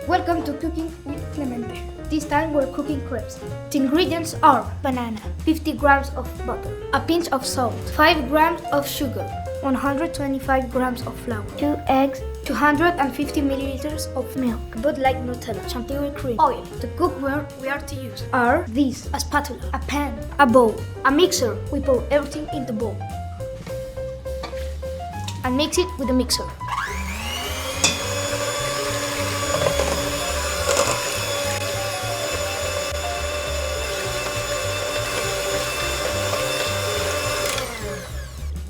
Welcome to Cooking with Clemente. This time we're cooking crepes. The ingredients are banana, 50 grams of butter, a pinch of salt, 5 grams of sugar, 125 grams of flour, 2 eggs, 250 milliliters of milk, but like Nutella, chantilly cream, oil. The cookware we are to use are these: a spatula, a pan, a bowl, a mixer. We pour everything in the bowl and mix it with the mixer.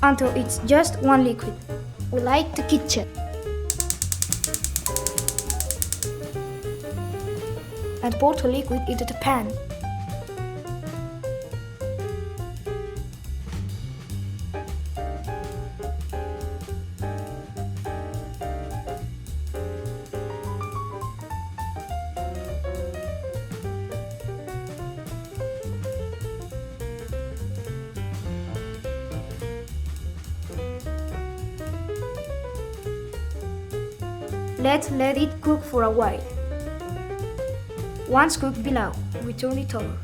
Until it's just one liquid. We like the kitchen. And pour the liquid into the pan. Let's let it cook for a while. Once cooked below, we turn it over.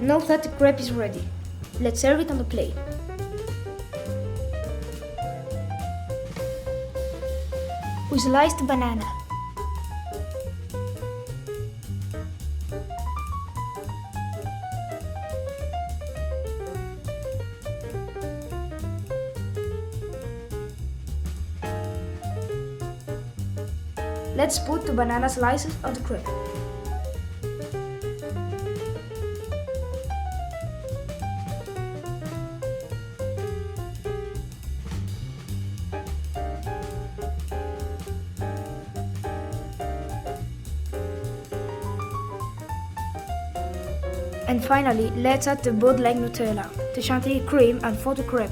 Now that the crepe is ready, let's serve it on the plate. We slice the banana. Let's put the banana slices on the crepe. And finally, let's add the bud like Nutella, the chantilly cream and for the crepe.